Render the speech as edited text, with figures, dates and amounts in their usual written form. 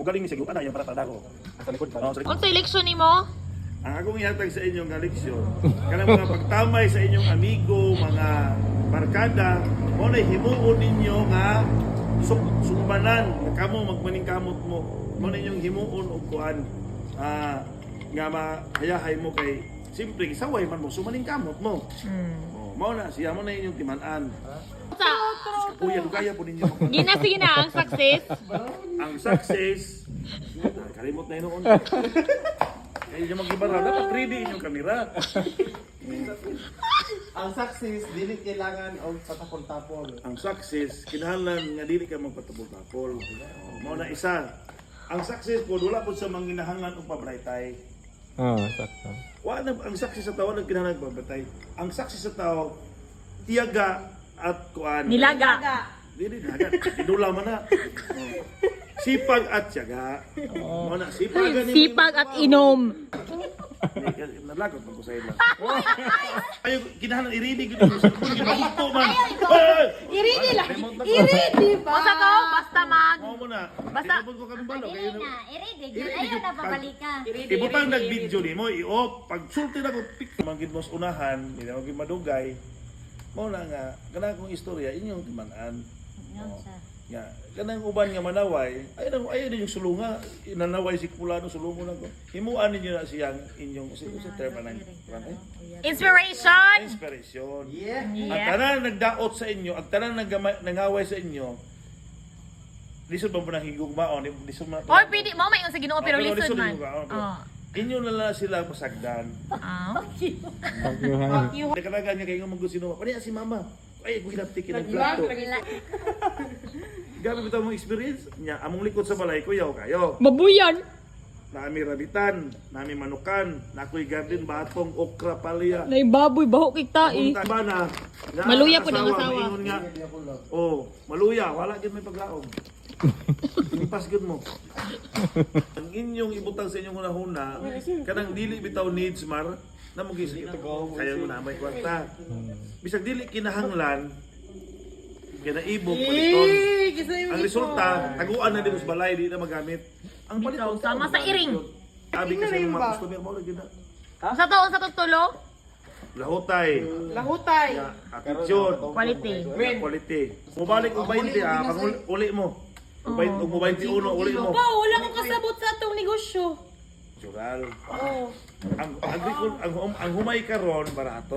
galing ni Sigo, ana yung para ko. Sa likod ka. Oh, sa likod. Unsa eleksyon nimo? Ang akong ihatag sa inyong leksyon, kanang mga pagtamay sa inyong amigo, mga barkada, mo na himuon ninyo nga sumbanan, nga kamo magmaning kamot mo. Mo na inyong himuon og kuan nga mahayahay mo kay simpre saway man mo sumaning kamot mo. Oh, mao na siya mo na inyong timan-an. Sa Kuya dugaya po ninyo. sige na ang success. Ang success, kalimot na inoon. Kaya yung mag-ibaraw, dapat ready inyong kamera. Ang success, dili kailangan og patapol-tapol. Ang success, kinahanglan nga dili ka magpatapol-tapol. Mao na isa. Ang success po, wala po sa manginahangan o pabraytay. Sakto. Wala ang success sa tao, nang kinahanglan pabraytay. Ang success sa tao, tiyaga at kuan. Nilaga. Dili dagat, idula man na. Sipag at tiyaga. Mao na Sipag at inom. Nalagot man ko sa ila. Ayo kinahanglan i-ready gid mo sa ginabuto man. I-ready lang. I-ready ba? Basta to, basta man. Mao mo na. Basta- Tinabot ko kami balo Dili kayo. na, i-ready. Ayaw na babalik ka. Ibutang nag-video nimo, i-off. Pag sulti na ko pick man gid mo sa unahan, hindi na maging madugay. Mao na nga kana kong istorya inyong timan-an. Ya, kanang uban nga manaway, ayun yung sulunga, nanaway si Kulano sulungo na ko. Himuan ninyo na siyang inyong sa term na Inspiration. inspiration. Yeah. Ang tanan nagdaot sa inyo, ang tanan nangaway sa inyo, lisod pa po ng higugmaon, lisod man. Or pwede mo may sa Ginoo pero listen man. Oh. Inyo na lang sila masagdan. Pagyuhan. Nakalaga niya kayo nga mong sino. Paniya si mama. Ay, kung hinaptikin ang plato. Gabi bitaw mong experience niya. Among likod sa balay, kuyaw kayo. Mabuyan. Nami rabitan, nami manukan, nakoy garden, batong, okra, palya. Nay baboy baho kay tai. Punta ba na? Maluya po ng asawa. maingon nga, oh, maluya, wala gid may paglaom. Impas gid mo. Ang inyong ibutang sa inyong unahuna, kanang dili bitaw needs mar, na mo gising kaya mo na may kwarta. Bisag dili kinahanglan, kinaibog paliton. Ang resulta, taguan na din sa balay, di na magamit. Ang paliton Sama sa iring. Sabi kasi yung mga customer mo lagi na. Unsa to tulo? Lahutay. Lahutay. Atensyon. Quality. Quality. Mubalik og 20 pag uli mo. Ug 21 uli mo. Pa, wala ko kasabot sa atong negosyo. Natural. Oh. Ang humay karon barato.